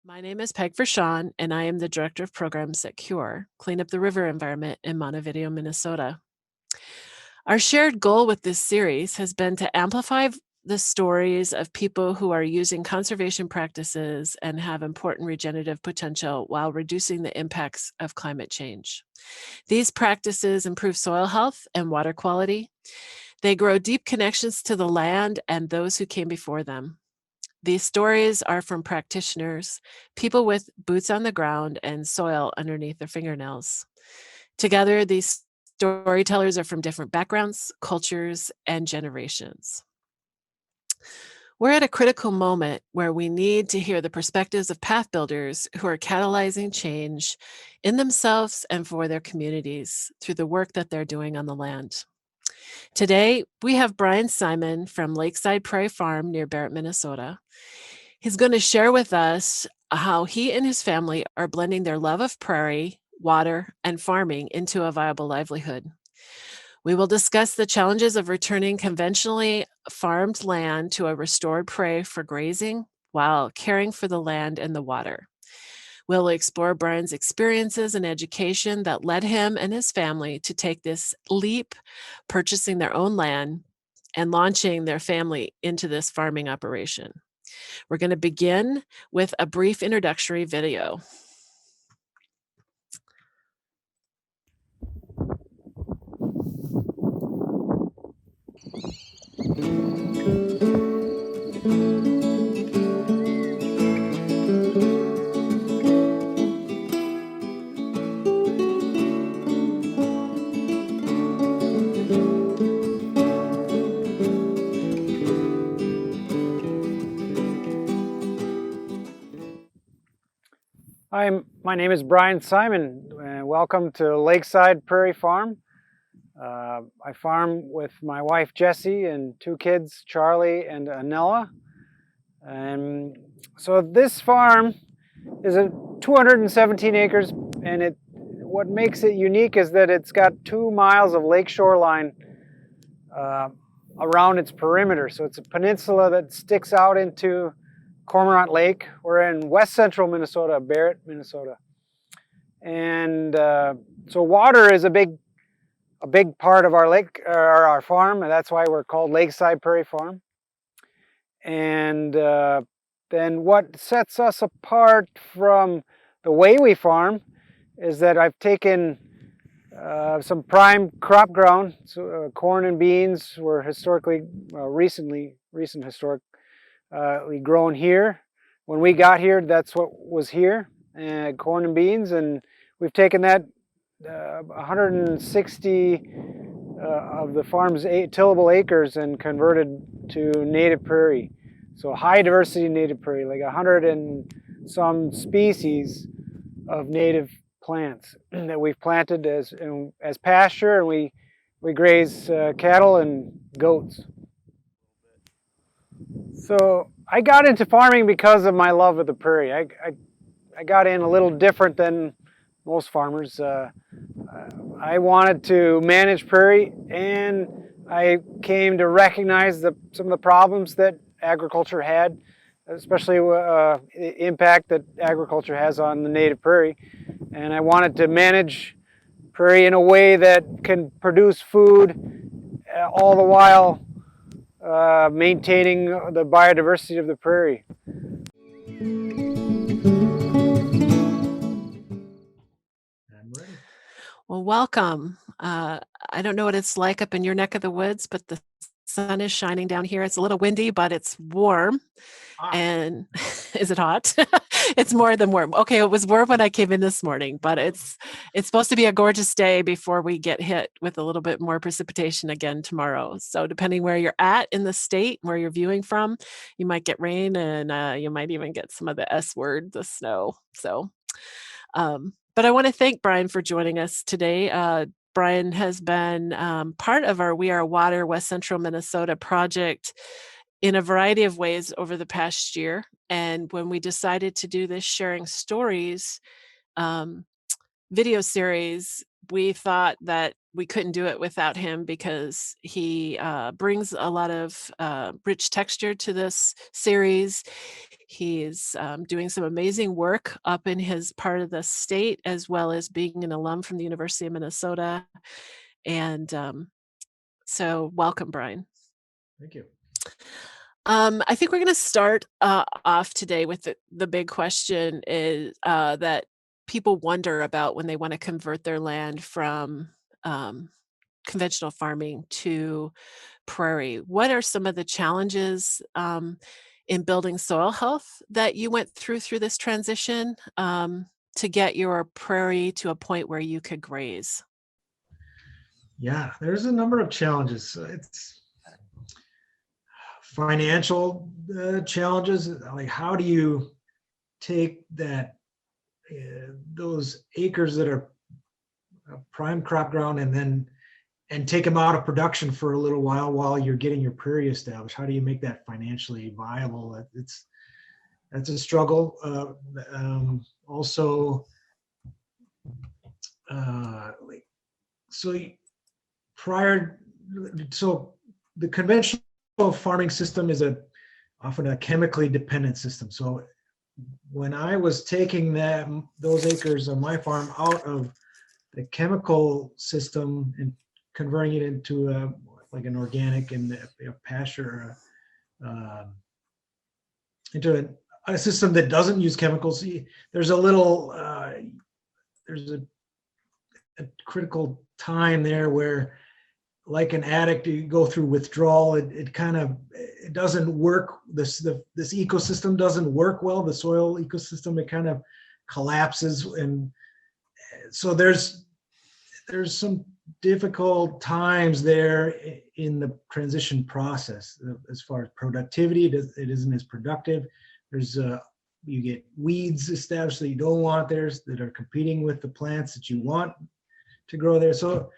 My name is Peg Vershawn, and I am the Director of Programs at CURE, Clean Up the River Environment in Montevideo, Minnesota. Our shared goal with this series has been to amplify the stories of people who are using conservation practices and have important regenerative potential while reducing the impacts of climate change. These practices improve soil health and water quality. They grow deep connections to the land and those who came before them. These stories are from practitioners, people with boots on the ground and soil underneath their fingernails. Together, these storytellers are from different backgrounds, cultures, and generations. We're at a critical moment where we need to hear the perspectives of path builders who are catalyzing change in themselves and for their communities through the work that they're doing on the land. Today, we have Bryan Simon from Lakeside Prairie Farm near Barrett, Minnesota. He's going to share with us how he and his family are blending their love of prairie, water, and farming into a viable livelihood. We will discuss the challenges of returning conventionally farmed land to a restored prairie for grazing while caring for the land and the water. We'll explore Bryan's experiences and education that led him and his family to take this leap, purchasing their own land and launching their family into this farming operation. We're going to begin with a brief introductory video. Hi, my name is Bryan Simon, and welcome to Lakeside Prairie Farm. I farm with my wife Jessie and two kids, Charlie and Anella. And so this farm is 217 acres, and what makes it unique is that it's got 2 miles of lake shoreline around its perimeter. So it's a peninsula that sticks out into Cormorant Lake. We're in west central Minnesota, Barrett, Minnesota. And so water is a big part of our lake, or our farm, and that's why we're called Lakeside Prairie Farm. And then what sets us apart from the way we farm is that I've taken some prime crop ground. So, corn and beans were recent historically grown here. When we got here, that's what was here, corn and beans, and we've taken that 160 of the farm's tillable acres and converted to native prairie. So high diversity native prairie, like 100 and some species of native plants that we've planted as pasture, and we graze cattle and goats. So I got into farming because of my love of the prairie. I got in a little different than most farmers. I wanted to manage prairie, and I came to recognize some of the problems that agriculture had, especially the impact that agriculture has on the native prairie. And I wanted to manage prairie in a way that can produce food all the while maintaining the biodiversity of the prairie. I'm ready. Well, welcome. I don't know what it's like up in your neck of the woods, but the sun is shining down here. It's a little windy, but it's warm. Hot. And is it hot? It's more than warm. Okay, it was warm when I came in this morning, but it's supposed to be a gorgeous day before we get hit with a little bit more precipitation again tomorrow. So depending where you're at in the state, where you're viewing from, you might get rain, and you might even get some of the S word, the snow. So, but I want to thank Bryan for joining us today. Bryan has been part of our We Are Water West Central Minnesota project in a variety of ways over the past year. And when we decided to do this sharing stories video series, we thought that we couldn't do it without him because he brings a lot of rich texture to this series. He's doing some amazing work up in his part of the state, as well as being an alum from the University of Minnesota. And so, welcome, Bryan. Thank you. I think we're going to start off today with the big question is that people wonder about when they want to convert their land from um, conventional farming to prairie. What are some of the challenges in building soil health that you went through this transition to get your prairie to a point where you could graze? Yeah, there's a number of challenges. It's financial challenges. Like, how do you take those acres that are prime crop ground and take them out of production for a little while you're getting your prairie established? How do you make that financially viable? That's a struggle. Also, like, so prior, so the conventional farming system is often a chemically dependent system. So when I was taking those acres on my farm out of the chemical system and converting it into like an organic and a pasture, into a system that doesn't use chemicals, there's a little there's a critical time there where, like an addict, you go through withdrawal. It doesn't work. This ecosystem doesn't work well. The soil ecosystem, it kind of collapses, and so there's some difficult times there in the transition process. As far as productivity, it isn't as productive. There's you get weeds established that you don't want there, that are competing with the plants that you want to grow there. So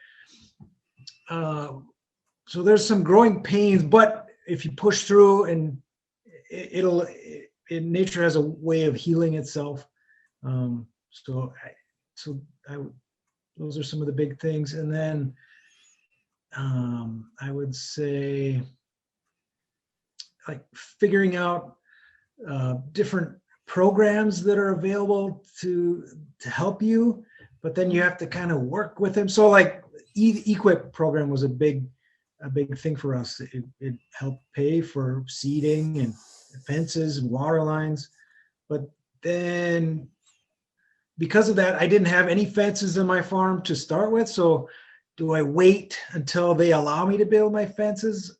there's some growing pains, but if you push through, and nature has a way of healing itself. So those are some of the big things. And then I would say, like, figuring out different programs that are available to help you, but then you have to kind of work with them. So, like, EQIP program was a big thing for us. It helped pay for seeding and fences and water lines, but then because of that, I didn't have any fences in my farm to start with. So do I wait until they allow me to build my fences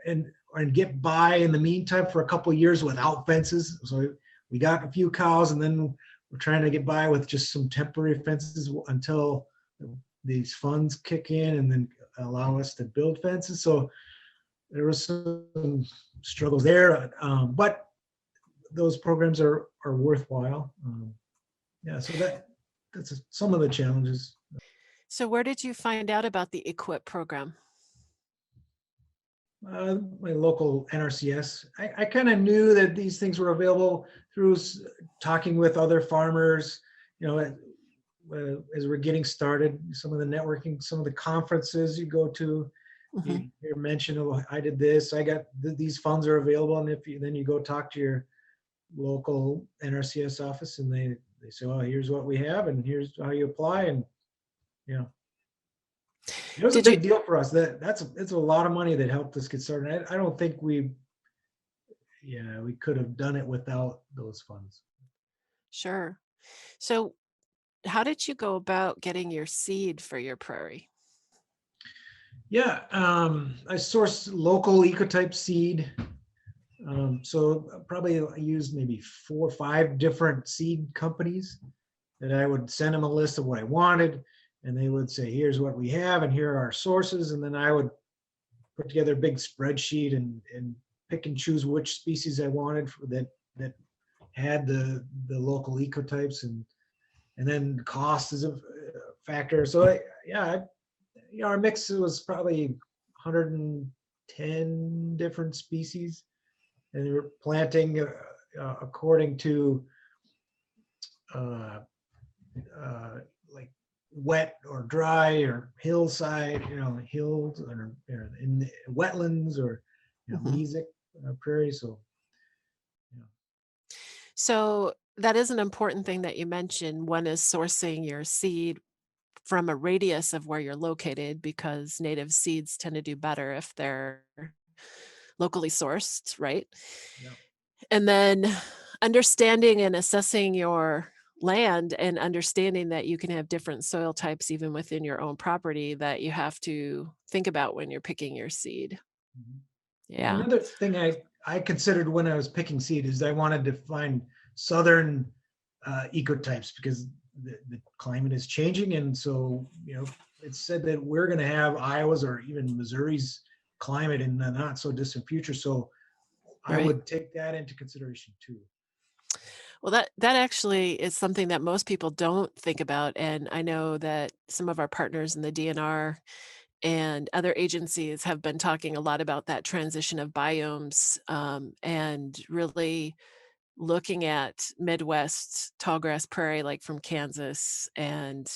and get by in the meantime for a couple of years without fences? So we got a few cows, and then we're trying to get by with just some temporary fences until these funds kick in and then allow us to build fences. So there was some struggles there, but those programs are worthwhile. Yeah, so that's some of the challenges. So, where did you find out about the EQIP program? My local NRCS. I kind of knew that these things were available through talking with other farmers, as we're getting started. Some of the networking, some of the conferences you go to, you hear mention, oh, I did this, I got these funds are available. And then you go talk to your local NRCS office, and they say, oh, here's what we have, and here's how you apply. And it was a big deal for us. It's a lot of money that helped us get started. I don't think we could have done it without those funds. Sure. So, how did you go about getting your seed for your prairie? Yeah, I sourced local ecotype seed. So probably I used maybe 4 or 5 different seed companies that I would send them a list of what I wanted, and they would say, here's what we have, and here are our sources. And then I would put together a big spreadsheet and pick and choose which species I wanted that had the local ecotypes, and then cost is a factor. So our mix was probably 110 different species, and we were planting according to like wet or dry or hillside, hills or in the wetlands or Mhm. mesic prairie. So yeah. So that is an important thing that you mentioned. One is sourcing your seed from a radius of where you're located because native seeds tend to do better if they're locally sourced, right? Yeah. And then understanding and assessing your land and understanding that you can have different soil types even within your own property that you have to think about when you're picking your seed. Mhm. Yeah, Yeah, another thing I considered when I was picking seed is I wanted to find southern ecotypes because the climate is changing, and so it's said that we're going to have Iowa's or even Missouri's climate in the not so distant future. So I right. would take that into consideration too. Well, that actually is something that most people don't think about, and I know that some of our partners in the DNR and other agencies have been talking a lot about that transition of biomes, and really looking at Midwest tallgrass prairie, like from Kansas and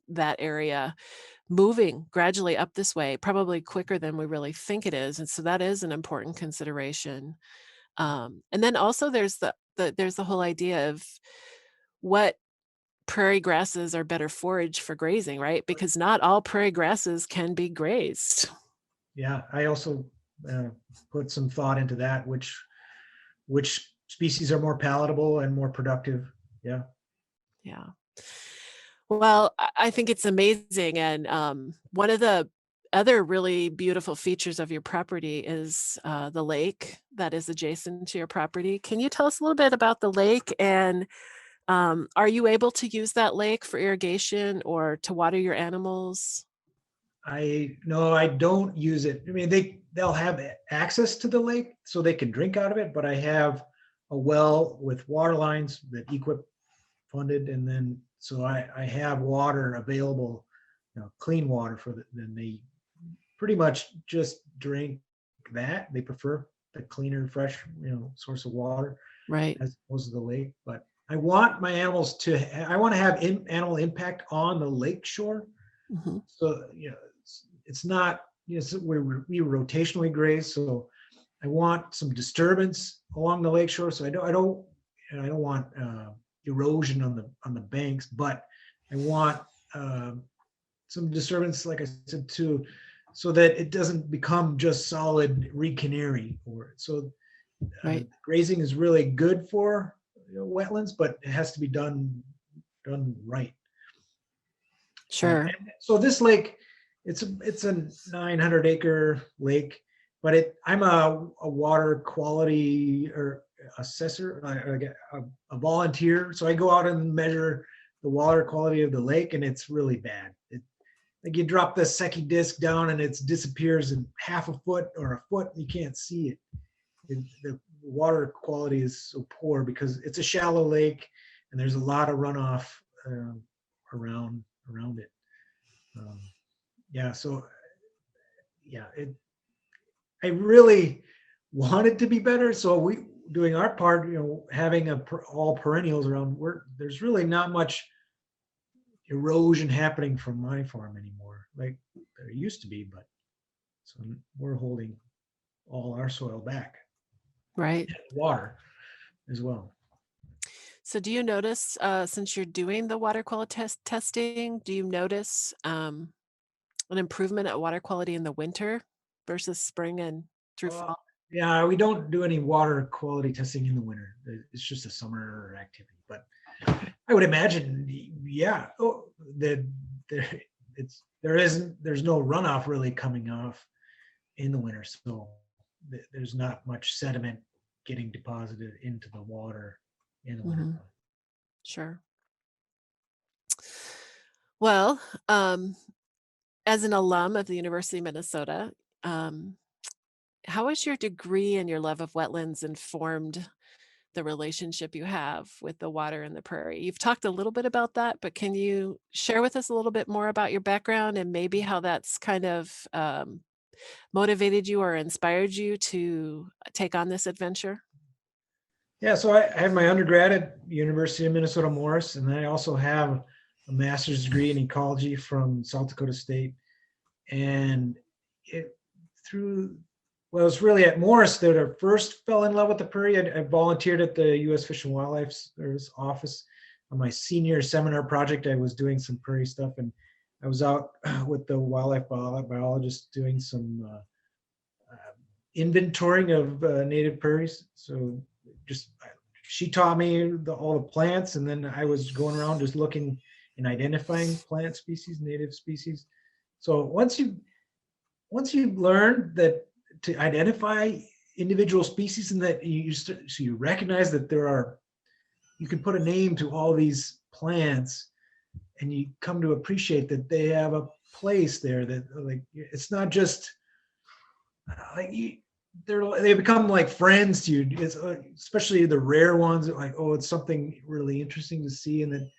that area, moving gradually up this way, probably quicker than we really think it is. And so that is an important consideration. And then also there's there's the whole idea of what prairie grasses are better forage for grazing, right? Because not all prairie grasses can be grazed. Yeah, I also uh, put some thought into that, which species are more palatable and more productive. Yeah. Yeah. Well, I think it's amazing, and, one of the other really beautiful features of your property is, the lake that is adjacent to your property. Can you tell us a little bit about the lake, and, are you able to use that lake for irrigation or to water your animals? I no, I don't use it. I mean, they'll have access to the lake so they can drink out of it, but I have a well with water lines that EQIP funded, and then so I have water available, clean water for then they pretty much just drink that. They prefer the cleaner, fresh, source of water Right. as opposed to the lake. But I want my animals to. I want to have animal impact on the lake shore. Mhm. So it's not. So we rotationally graze. So I want some disturbance along the lake shore. So I don't want erosion on the banks, but I want some disturbance, like I said, too, so that it doesn't become just solid recanary. Or so Right. grazing is really good for wetlands, but it has to be done right. Sure. And so this lake, it's a 900-acre lake, but I'm a water quality or assessor, a volunteer. So I go out and measure the water quality of the lake, and it's really bad. Like you drop the Secchi disc down and it disappears in half a foot or a foot, and you can't see it. The water quality is so poor because it's a shallow lake and there's a lot of runoff around it. Um, yeah, so yeah, I really want it to be better. So we doing our part, having all perennials around. There's really not much erosion happening from my farm anymore, like there used to be. But so we're holding all our soil back, Right. water as well. So do you notice, since you're doing the water quality testing, do you notice, an improvement at water quality in the winter versus spring and through Uh, fall? yeah, we don't do any water quality testing in the winter. It's just a summer activity. But Okay. I would imagine, yeah, that there there's no runoff really coming off in the winter, so there's not much sediment getting deposited into the water in the winter. Mhm. Sure. Well, as an alum of the University of Minnesota, um, how has your degree and your love of wetlands informed the relationship you have with the water and the prairie? You've talked a little bit about that, but can you share with us a little bit more about your background and maybe how that's kind of motivated you or inspired you to take on this adventure? Yeah, so I have my undergrad at University of Minnesota Morris, and I also have a master's degree in ecology from South Dakota State. And it was really at Morris that I first fell in love with the prairie. I volunteered at the U.S. Fish and Wildlife Service office on my senior seminar project. I was doing some prairie stuff, and I was out with the wildlife biologist doing some inventorying of native prairies. So she taught me all the plants, and then I was going around just looking and identifying plant species, native species. So once you learn that to identify individual species, and that you recognize that you can put a name to all these plants, and you come to appreciate that they have a place there, that like it's not just like they become like friends to you. It's especially the rare ones, like, oh, it's something really interesting to see, and that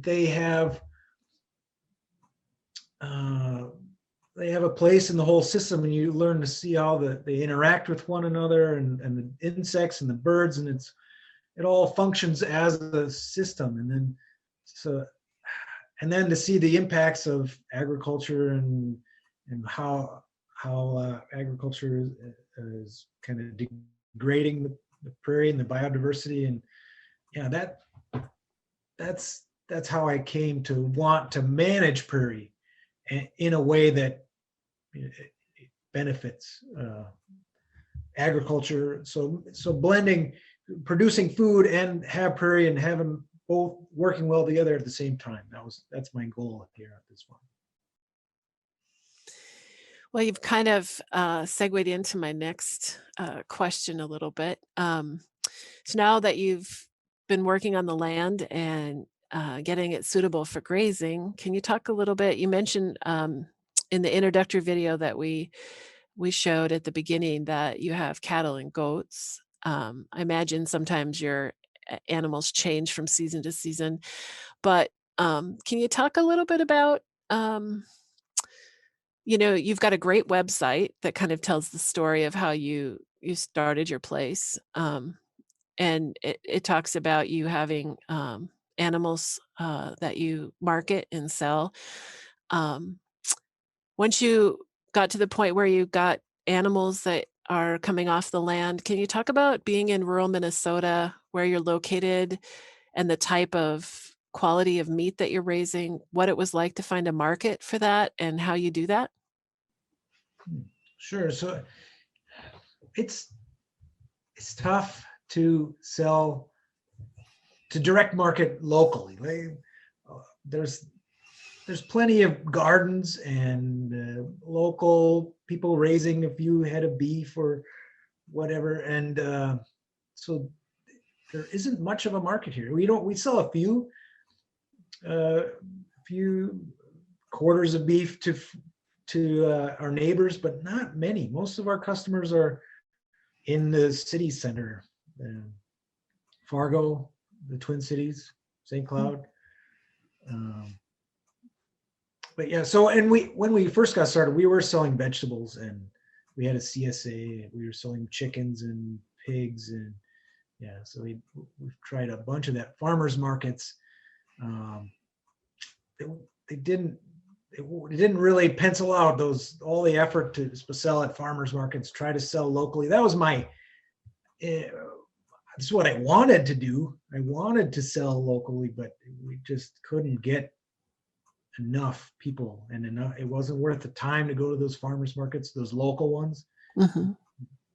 they have a place in the whole system, and you learn to see how they interact with one another, and the insects and the birds, and it all functions as a system. And then to see the impacts of agriculture and how agriculture is kind of degrading the prairie and the biodiversity. And yeah, that's how I came to want to manage prairie in a way that it benefits agriculture. So blending, producing food and have prairie, and have them both working well together at the same time. That's my goal here at this point. Well, you've kind of segued into my next question a little bit. So now that you've been working on the land and getting it suitable for grazing, can you talk a little bit? You mentioned in the introductory video that we showed at the beginning that you have cattle and goats. I imagine sometimes your animals change from season to season, but can you talk a little bit about you've got a great website that kind of tells the story of how you started your place, and it talks about you having animals that you market and sell. Um, Once you got to the point where you got animals that are coming off the land, can you talk about being in rural Minnesota, where you're located, and the type of quality of meat that you're raising, what it was like to find a market for that, and how you do that? Sure. So it's tough to sell, to direct market locally. There's plenty of gardens and local people raising a few head of beef or whatever, and so there isn't much of a market here. We sell a few quarters of beef to our neighbors, but not many. Most of our customers are in the city center, Fargo, the Twin Cities, St. Cloud. But yeah, so when we first got started, we were selling vegetables, and we had a CSA. We were selling chickens and pigs, and yeah, so we've tried a bunch of that. Farmers markets, they didn't really pencil out all the effort to sell at farmers markets. Try to sell locally. That was that's what I wanted to do. I wanted to sell locally, but we just couldn't get enough people, and it wasn't worth the time to go to those farmers markets, those local ones. Mm-hmm.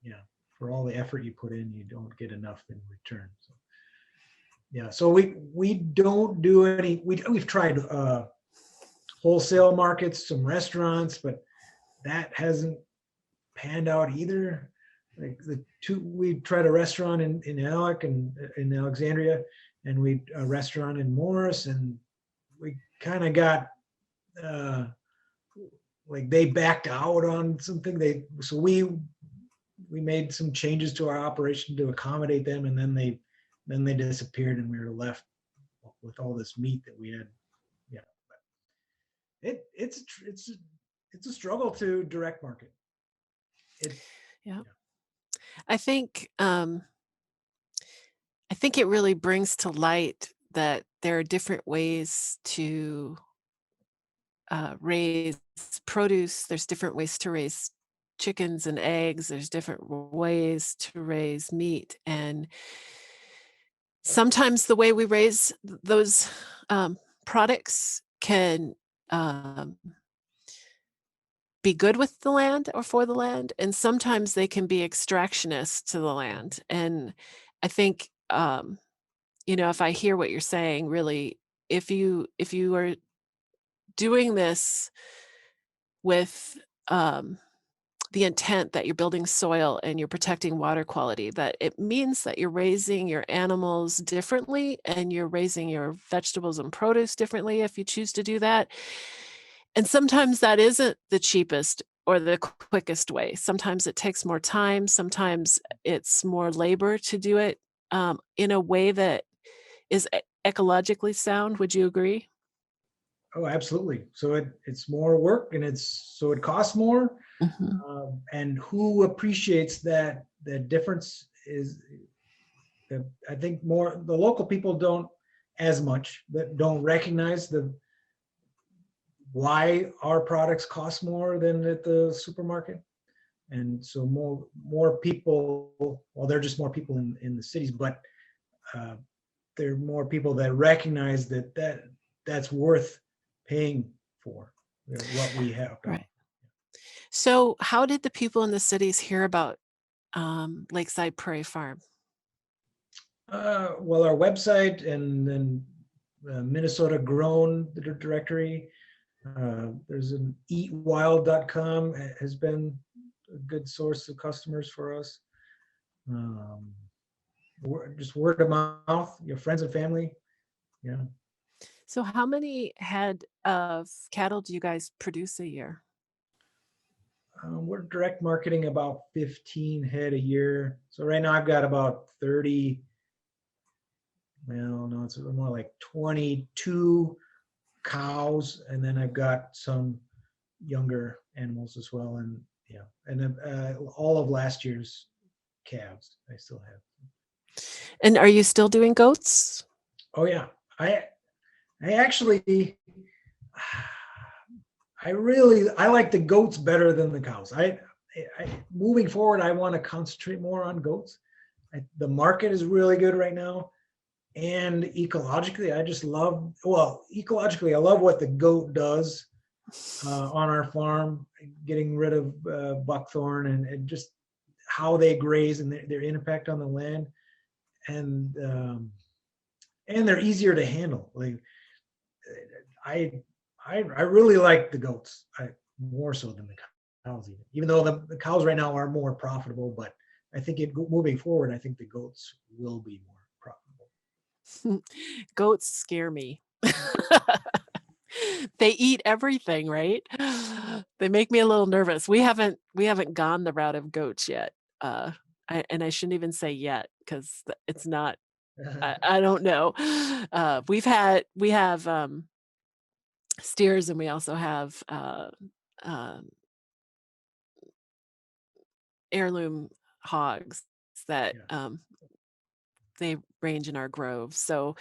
Yeah, for all the effort you put in, you don't get enough in return. So yeah, so we don't do any. We've tried wholesale markets, some restaurants, but that hasn't panned out either. Like we tried a restaurant in Alex and in Alexandria, and a restaurant in Morris, and we kind of got like they backed out on something. So we made some changes to our operation to accommodate them, and then they disappeared, and we were left with all this meat that we had. Yeah, it's a struggle to direct market. Yeah. I think it really brings to light that there are different ways to raise produce. There's different ways to raise chickens and eggs. There's different ways to raise meat. And sometimes the way we raise those products can um, be good with the land or for the land, and sometimes they can be extractionist to the land. And I think, if I hear what you're saying, really, if you are doing this with the intent that you're building soil and you're protecting water quality, that it means that you're raising your animals differently and you're raising your vegetables and produce differently if you choose to do that. And sometimes that isn't the cheapest or the quickest way. Sometimes it takes more time. Sometimes it's more labor to do it in a way that is ecologically sound. Would you agree? Oh, absolutely. So it's more work, and so it costs more. Mhm. And who appreciates that difference is that I think more the local people don't as much, that don't recognize the why our products cost more than at the supermarket. And so more people, well, they're just more people in the cities, but uh, there are more people that recognize that's worth paying for what we have. Right. So, how did the people in the cities hear about Lakeside Prairie Farm? Well, our website, and then Minnesota Grown directory. There's an eatwild.com has been a good source of customers for us. Um, just word of mouth, your friends and family. Yeah. So, how many head of cattle do you guys produce a year? We're direct marketing about 15 head a year. So right now I've got about 30, well, no, it's more like 22 cows, and then I've got some younger animals as well. And yeah, and then all of last year's calves I still have. And are you still doing goats? Oh yeah, I I actually I like the goats better than the cows. Moving forward, I want to concentrate more on goats. The market is really good right now, and ecologically, I just love. Well, ecologically, I love what the goat does on our farm, getting rid of buckthorn and just how they graze and their impact on the land, and they're easier to handle. Like I I really like the goats, more so than the cows, even though the cows right now are more profitable. But I think moving forward, I think the goats will be more profitable. Goats scare me. They eat everything, right? They make me a little nervous. We haven't gone the route of goats yet. I shouldn't even say yet because it's not. I don't know. We have steers, and we also have um, heirloom hogs that Yeah, they range in our grove. So,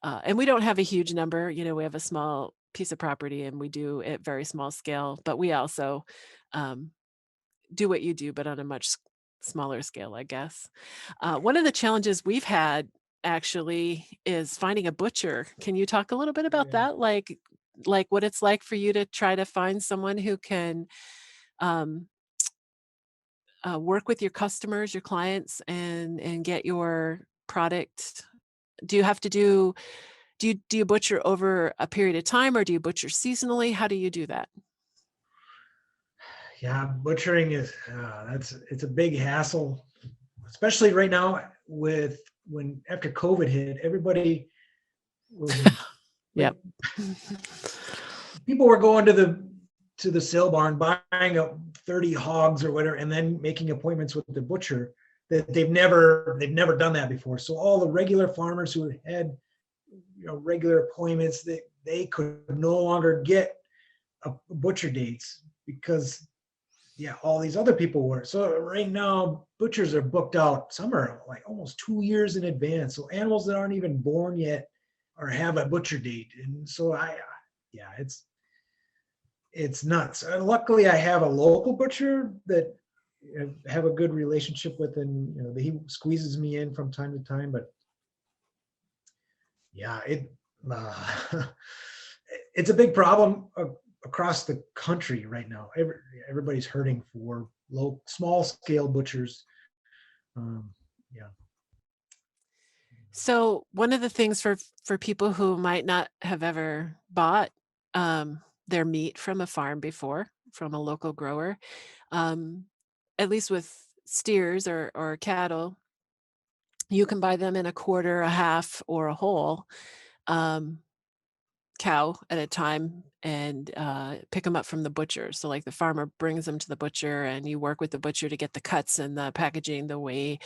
and we don't have a huge number. We have a small piece of property, and we do it very small scale. But we also um, do what you do, but on a much smaller scale, I guess. One of the challenges we've had actually is finding a butcher. Can you talk a little bit about yeah. that? Like what it's like for you to try to find someone who can um, work with your customers, your clients, and get your product. Do you have to do you butcher over a period of time, or do you butcher seasonally? How do you do that? Yeah, butchering is it's a big hassle, especially right now with when after COVID hit, everybody was like Yep. people were going to the sale barn buying up 30 hogs or whatever, and then making appointments with the butcher that they've never done that before. So all the regular farmers who had regular appointments, they could no longer get a butcher dates because yeah, all these other people were. So right now, butchers are booked out. Some are like almost 2 years in advance. So animals that aren't even born yet or have a butcher date. And so yeah, it's nuts. Luckily, I have a local butcher that I have a good relationship with, and he squeezes me in from time to time. But yeah, uh, it's a big problem across the country right now. Everybody's hurting for small scale butchers. Yeah. So one of the things for people who might not have ever bought their meat from a farm before, from a local grower, um, at least with steers or cattle, you can buy them in a quarter, a half, or a whole um, cow at a time and pick them up from the butcher. So like the farmer brings them to the butcher and you work with the butcher to get the cuts and the packaging the way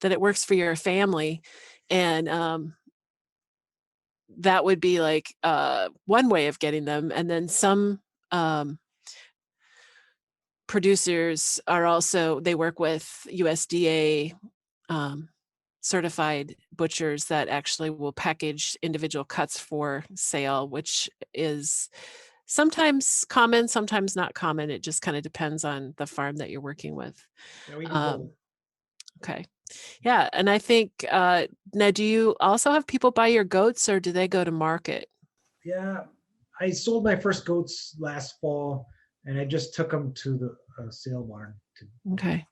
that it works for your family. And that would be like one way of getting them. And then some producers are also, they work with USDA certified butchers that actually will package individual cuts for sale, which is sometimes common, sometimes not common. It just kind of depends on the farm that you're working with. Yeah, we do both. Okay. Yeah. And I think, now, do you also have people buy your goats or do they go to market? Yeah, I sold my first goats last fall, and I just took them to the sale barn. Okay.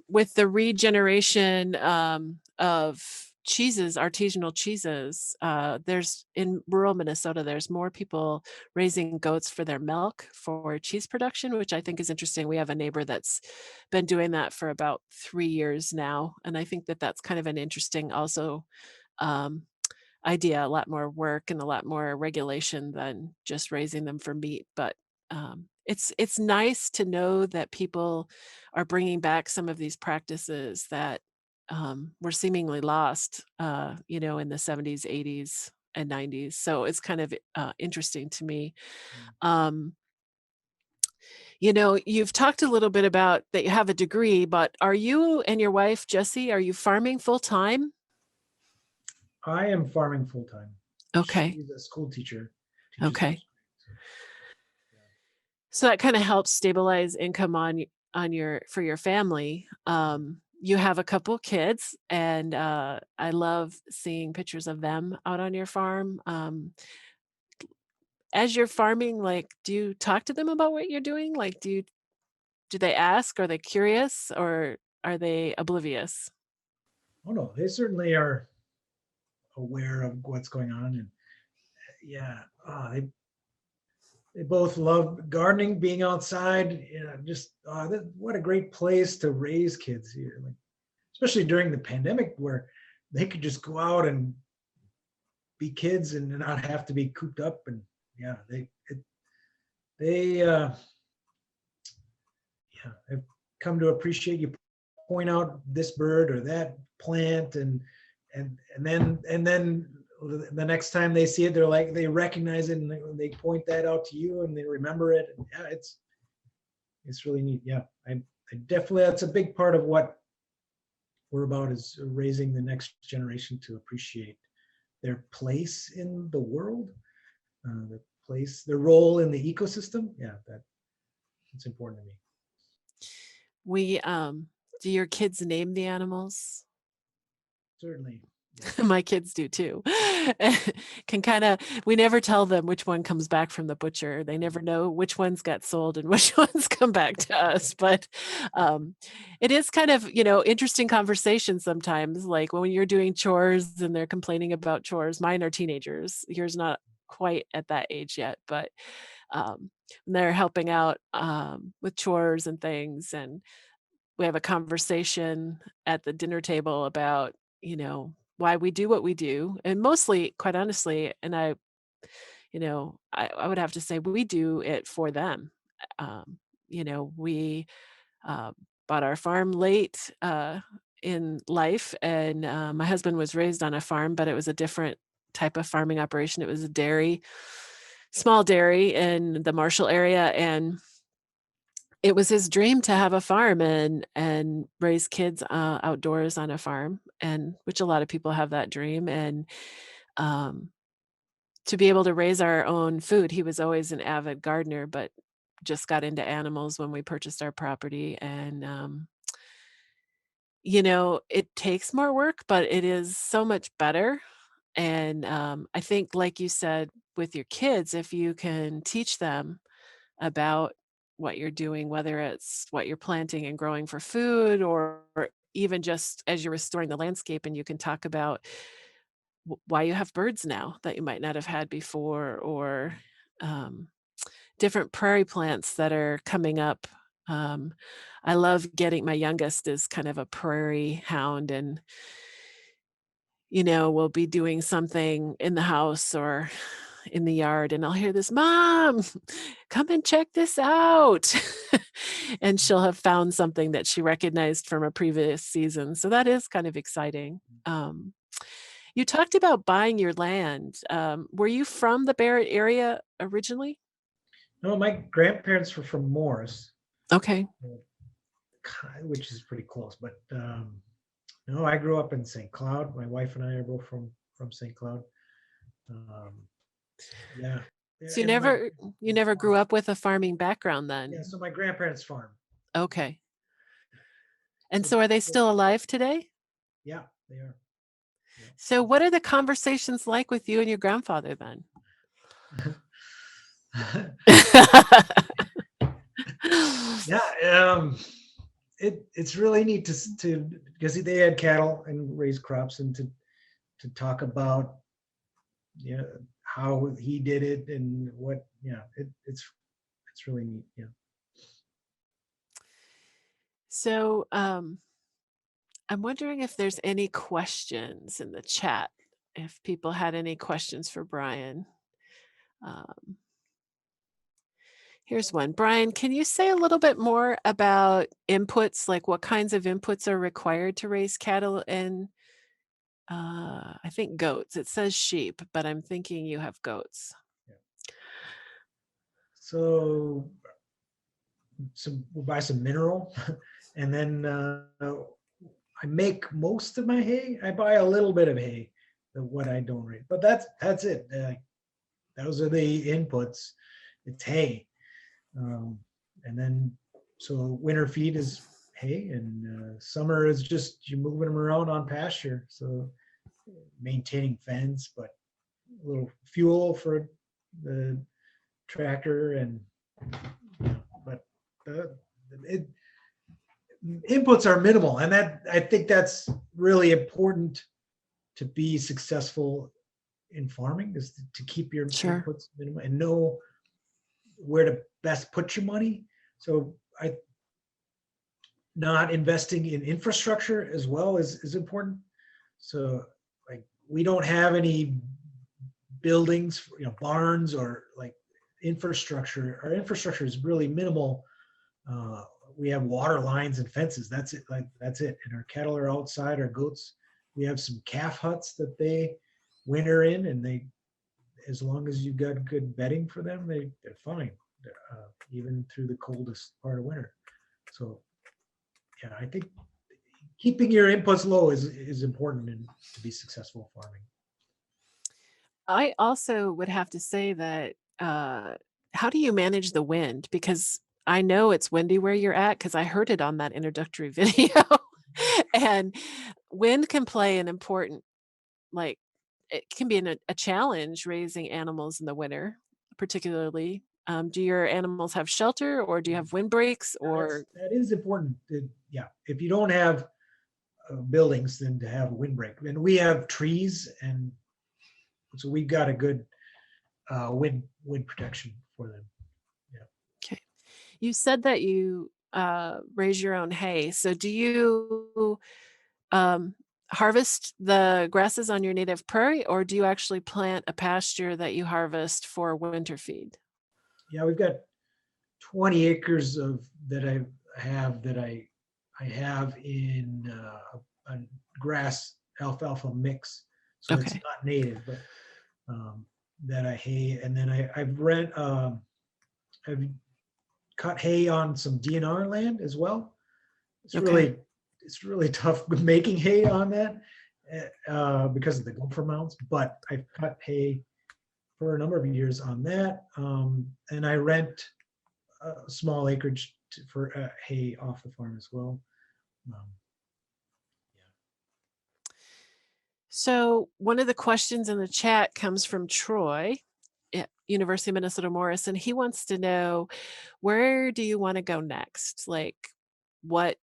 With the regeneration of cheeses, artisanal cheeses, there's in rural Minnesota, there's more people raising goats for their milk for cheese production, which I think is interesting. We have a neighbor that's been doing that for about 3 years now. And I think that that's kind of an interesting also um, idea, a lot more work and a lot more regulation than just raising them for meat. But it's nice to know that people are bringing back some of these practices that were seemingly lost, in the 70s, 80s, and 90s. So it's kind of interesting to me. Um, you've talked a little bit about that you have a degree, but are you and your wife, Jessie, are you farming full time? I am farming full time. Okay. She's a school teacher. Teaches Okay. first grade, So that kind of helps stabilize income on for your family. You have a couple kids, and I love seeing pictures of them out on your farm. As you're farming, like, do you talk to them about what you're doing? Like, do they ask? Are they curious, or are they oblivious? Oh no, they certainly are aware of what's going on, and yeah, they both love gardening, being outside. Just what a great place to raise kids here, like, especially during the pandemic where they could just go out and be kids and not have to be cooped up. And yeah, they yeah, have come to appreciate you point out this bird or that plant, and then the next time they see it, they recognize it, and they point that out to you, and they remember it. And yeah, it's really neat. Yeah, I definitely, that's a big part of what we're about, is raising the next generation to appreciate their place in the world, their role in the ecosystem. Yeah, it's important to me. Do your kids name the animals? Certainly. My kids do too. We never tell them which one comes back from the butcher. They never know which ones got sold and which ones come back to us. But it is kind of, interesting conversation sometimes, like when you're doing chores and they're complaining about chores. Mine are teenagers. Yours not quite at that age yet, but when they're helping out with chores and things, and we have a conversation at the dinner table about, why we do what we do. And mostly, quite honestly, and I would have to say we do it for them. We uh, bought our farm late in life, and my husband was raised on a farm, but it was a different type of farming operation. It was a small dairy in the Marshall area, and it was his dream to have a farm and raise kids outdoors on a farm, and which a lot of people have that dream. And um, to be able to raise our own food, he was always an avid gardener, but just got into animals when we purchased our property. And it takes more work, but it is so much better. And I think, like you said, with your kids, if you can teach them about what you're doing, whether it's what you're planting and growing for food, or even just as you're restoring the landscape, and you can talk about why you have birds now that you might not have had before, or um, different prairie plants that are coming up. Um, I love getting my youngest is kind of a prairie hound, and we'll be doing something in the house or in the yard, and I'll hear this, "Mom, come and check this out." And she'll have found something that she recognized from a previous season. So that is kind of exciting. You talked about buying your land. Were you from the Barrett area originally? No, my grandparents were from Morris, Okay. which is pretty close. But no, I grew up in St. Cloud. My wife and I are both from St. Cloud. Um, yeah, So you and my never grew up with a farming background then? yeah. So my grandparents farm. Okay. And So so are they still alive today? yeah, they are. So what are the conversations like with you and your grandfather then? Yeah, it's really neat to because they had cattle and raised crops, and to talk about how he did it and what it's really neat. Yeah. So, I'm wondering if there's any questions in the chat, if people had any questions for Bryan. Um, Here's one. Bryan, can you say a little bit more about inputs, like what kinds of inputs are required to raise cattle and I think goats? It says sheep, but I'm thinking you have goats. Yeah. So we'll buy some mineral, and then I make most of my hay. I buy a little bit of hay, what I don't raise, but that's it. Those are the inputs. It's hay, and then so winter feed is hay, and summer is just you moving them around on pasture. So maintaining fence, but a little fuel for the tractor, and but it, inputs are minimal, and that I think that's really important to be successful in farming, is to keep your Sure. inputs minimal and know where to best put your money. So I not investing in infrastructure as well is important. So like we don't have any buildings, barns or like infrastructure. Our infrastructure is really minimal. We have water lines and fences. That's it. Like that's it. And our cattle are outside. Our goats, we have some calf huts that they winter in, and they, as long as you've got good bedding for them, they're fine, even through the coldest part of winter. So yeah, I think keeping your inputs low is important to be successful farming. I also would have to say that, how do you manage the wind? Because I know it's windy where you're at, because I heard it on that introductory video. And wind can play an important, like, it can be a challenge raising animals in the winter, particularly. Do your animals have shelter, or do you have windbreaks, or That is important. Yeah, if you don't have buildings, then to have a windbreak. And we have trees, and so we've got a good wind protection for them. Yeah. okay. You said that you raise your own hay. So do you um, harvest the grasses on your native prairie, or do you actually plant a pasture that you harvest for winter feed? Yeah, we've got 20 acres of that I have in a grass alfalfa mix. So it's Okay. not native, but that I hay, and then I've cut hay on some DNR land as well. It's Okay. really tough making hay on that because of the gopher mounts. But I've cut hay for a number of years on that, and I rent a small acreage for hay off the farm as well. Um, So one of the questions in the chat comes from Troy at University of Minnesota Morris, and he wants to know, where do you want to go next? Like, what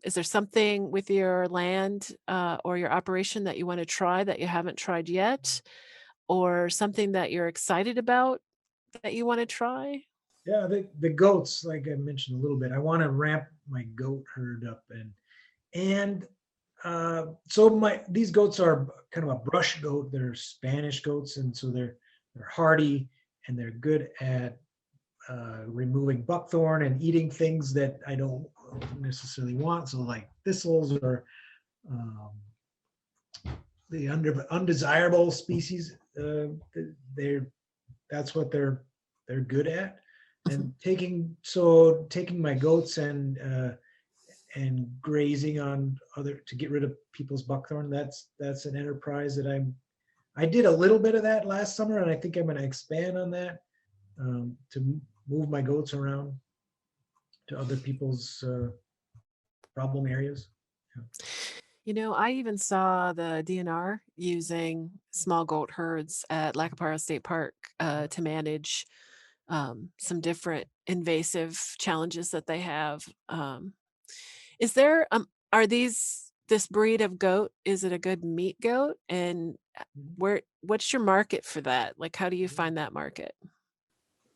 is there something with your land or your operation that you want to try that you haven't tried yet, or something that you're excited about that you want to try? yeah, the goats, like I mentioned a little bit, I want to ramp my goat herd up, and so these goats are kind of a brush goat. They're Spanish goats, and so they're hardy and they're good at removing buckthorn and eating things that I don't necessarily want. So like thistles or um, the undesirable species. They're that's what they're good at. And taking my goats and grazing on other to get rid of people's buckthorn. That's an enterprise that I did a little bit of that last summer, and I think I'm going to expand on that to move my goats around to other people's problem areas. Yeah. You know, I even saw the DNR using small goat herds at Lacapara State Park to manage some different invasive challenges that they have. Is there, are this breed of goat, is it a good meat goat? And what's your market for that? Like, how do you find that market?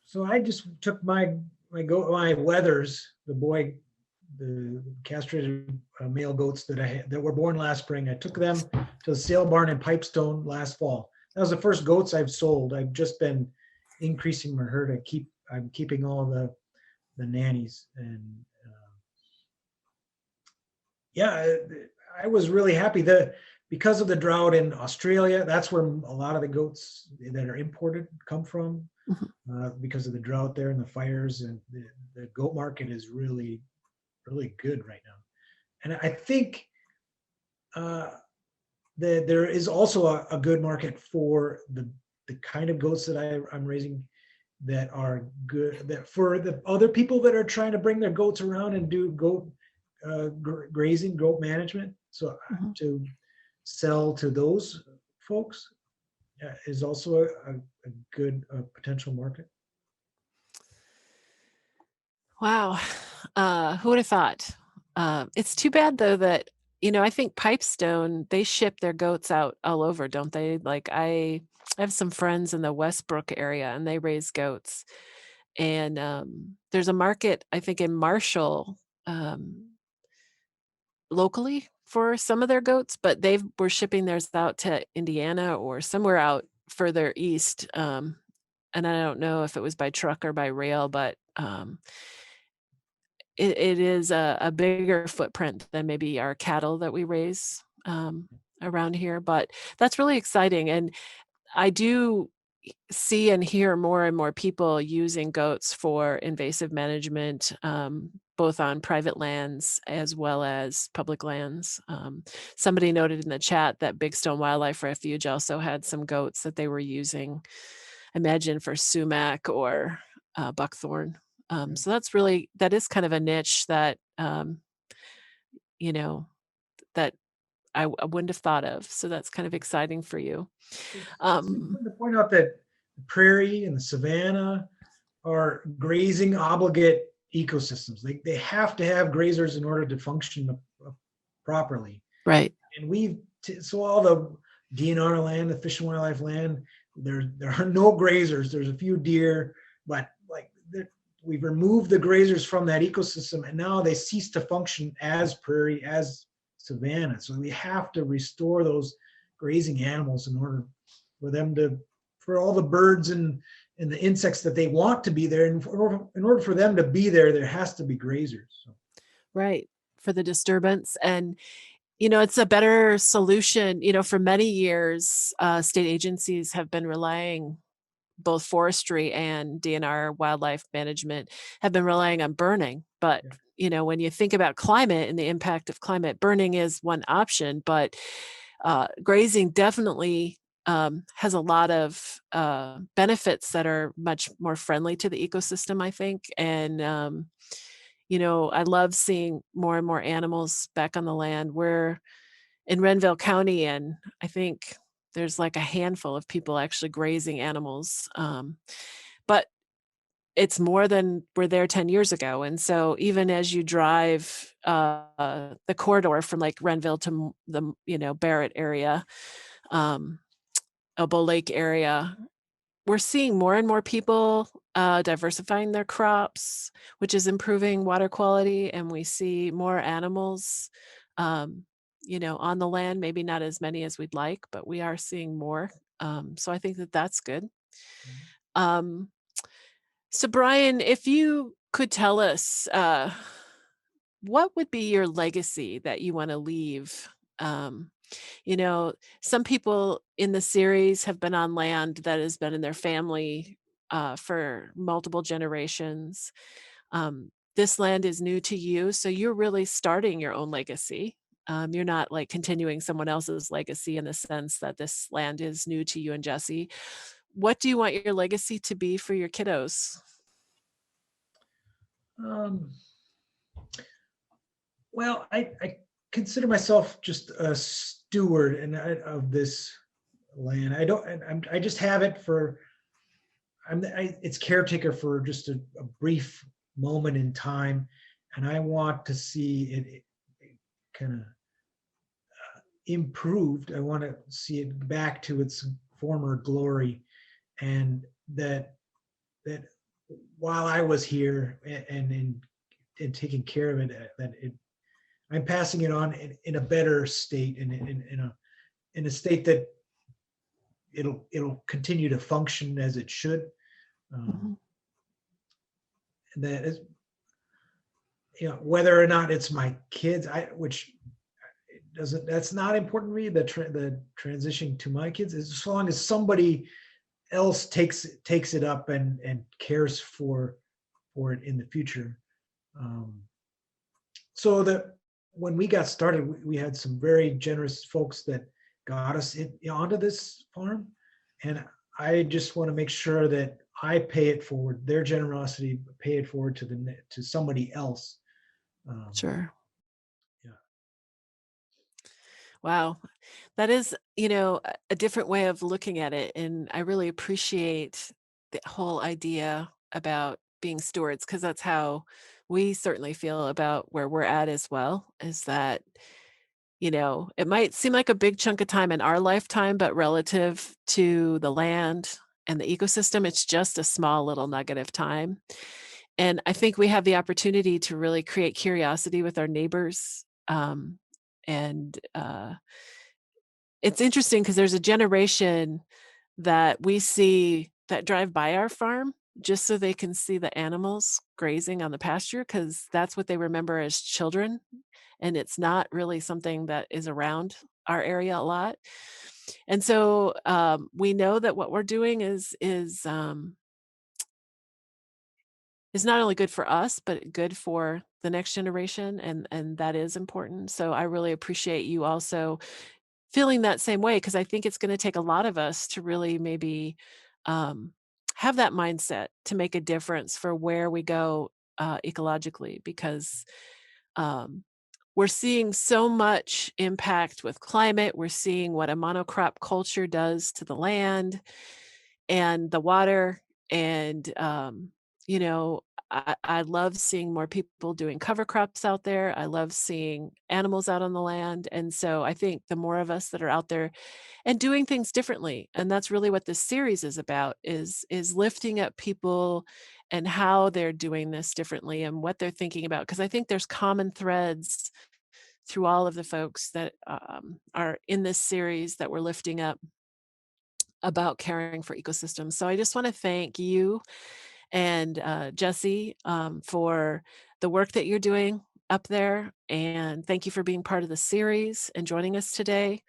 So I just took my wethers, the castrated male goats that were born last spring. I took them to the sale barn in Pipestone last fall. That was the first goats I've sold. I've just been increasing my herd. I'm keeping all the nannies, and yeah, I was really happy that because of the drought in Australia, that's where a lot of the goats that are imported come from. Mhm. Because of the drought there and the fires, and the goat market is really, really good right now. And I think that there is also a good market for the kind of goats that I'm raising that are good, that for the other people that are trying to bring their goats around and do goat grazing, goat management. So Mhm. to sell to those folks is also a good potential market. Wow. Who would have thought? It's too bad though that, I think Pipestone, they ship their goats out all over, don't they? Like I have some friends in the Westbrook area and they raise goats. And there's a market, I think, in Marshall, um, locally for some of their goats, but they were shipping theirs out to Indiana or somewhere out further east. And I don't know if it was by truck or by rail, but it is a bigger footprint than maybe our cattle that we raise around here. But that's really exciting. And I do see and hear more and more people using goats for invasive management, both on private lands as well as public lands. Somebody noted in the chat that Big Stone Wildlife Refuge also had some goats that they were using, imagine for sumac or buckthorn. So that is kind of a niche that, you know, that I wouldn't have thought of. So that's kind of exciting for you. It's Um, important to point out that the prairie and the savanna are grazing obligate ecosystems. They have to have grazers in order to function properly. right. And so all the DNR land, the Fish and Wildlife land, there are no grazers. There's a few deer, but like we've removed the grazers from that ecosystem, and now they cease to function as prairie, as savanna. So we have to restore those grazing animals in order for them for all the birds and the insects that they want to be there. And in order for them to be there, there has to be grazers. So. Right, for the disturbance, and, it's a better solution. For many years, state agencies have been relying both forestry and DNR wildlife management have been relying on burning. But, Yeah. when you think about climate and the impact of climate, burning is one option, but grazing definitely has a lot of benefits that are much more friendly to the ecosystem, I think. And, I love seeing more and more animals back on the land. We're in Renville County, and I think there's like a handful of people actually grazing animals. But it's more than were there 10 years ago. And so even as you drive the corridor from like Renville to the, Barrett area, um, Elbow Lake area, we're seeing more and more people diversifying their crops, which is improving water quality. And we see more animals, um, on the land, maybe not as many as we'd like, but we are seeing more. So I think that that's good. Mhm. Um, so, Brian, if you could tell us, what would be your legacy that you want to leave? Um, you know, some people in the series have been on land that has been in their family for multiple generations. This land is new to you, so you're really starting your own legacy. You're not like continuing someone else's legacy in the sense that this land is new to you and Jesse. What do you want your legacy to be for your kiddos? Um, well, I consider myself just a steward of this land. I don't, I just have it for, it's caretaker for just a brief moment in time. And I want to see it kind of improved. I want to see it back to its former glory, and that while I was here and taking care of it, that I'm passing it on in a better state, in a state that it'll continue to function as it should. Um, Mhm. and that is, whether or not it's my kids, which doesn't, that's not important to me. The transition to my kids, as long as somebody else takes it up and cares for it in the future. Um, so that when we got started, we had some very generous folks that got us onto this farm, and I just want to make sure that I pay it forward. Their generosity, pay it forward to somebody else. Um, Sure. yeah. Wow. That is, a different way of looking at it. And I really appreciate the whole idea about being stewards, because that's how we certainly feel about where we're at as well, is that, it might seem like a big chunk of time in our lifetime, but relative to the land and the ecosystem, it's just a small little nugget of time. And I think we have the opportunity to really create curiosity with our neighbors. And It's interesting because there's a generation that we see that drive by our farm just so they can see the animals grazing on the pasture, because that's what they remember as children, and it's not really something that is around our area a lot. And so, we know that what we're doing is not only good for us, but good for the next generation, and that is important. So I really appreciate you also feeling that same way, because I think it's gonna take a lot of us to really maybe, um, have that mindset to make a difference for where we go, ecologically, because, um, we're seeing so much impact with climate. We're seeing what a monocrop culture does to the land and the water, and, you know, I love seeing more people doing cover crops out there. I love seeing animals out on the land, and so I think the more of us that are out there and doing things differently, and that's really what this series is about, is lifting up people and how they're doing this differently and what they're thinking about, because I think there's common threads through all of the folks that are in this series that we're lifting up about caring for ecosystems. So I just want to thank you and Jesse, for the work that you're doing up there. And thank you for being part of the series and joining us today.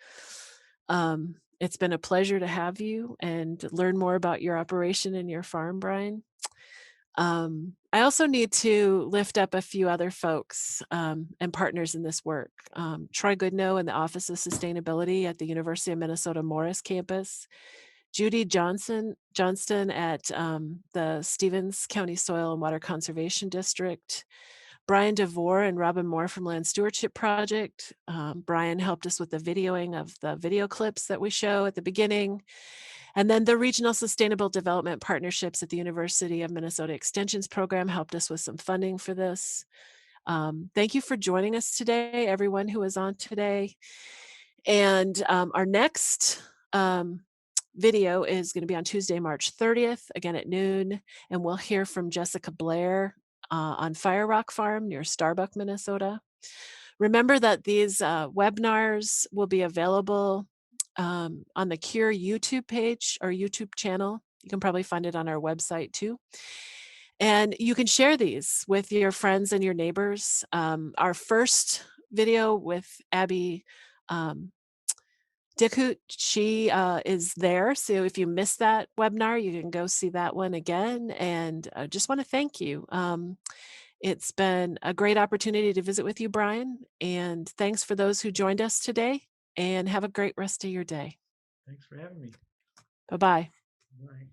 It's been a pleasure to have you and learn more about your operation and your farm, Bryan. I also need to lift up a few other folks and partners in this work. Troy Goodnow in the Office of Sustainability at the University of Minnesota Morris campus, Judy Johnston at the Stevens County Soil and Water Conservation District, Brian DeVore and Robin Moore from Land Stewardship Project. Brian helped us with the videoing of the video clips that we show at the beginning. And then the Regional Sustainable Development Partnerships at the University of Minnesota Extensions Program helped us with some funding for this. Thank you for joining us today, everyone who is on today. And our next video is going to be on Tuesday, March 30th, again at noon. And we'll hear from Jessica Blair on Fire Rock Farm near Starbuck, Minnesota. Remember that these webinars will be available on the Cure YouTube page or YouTube channel. You can probably find it on our website too. And you can share these with your friends and your neighbors. Our first video with Abby Dickhout, she is there. So if you missed that webinar, you can go see that one again. And I just want to thank you. It's been a great opportunity to visit with you, Bryan. And thanks for those who joined us today. And have a great rest of your day. Thanks for having me. Bye-bye. Bye.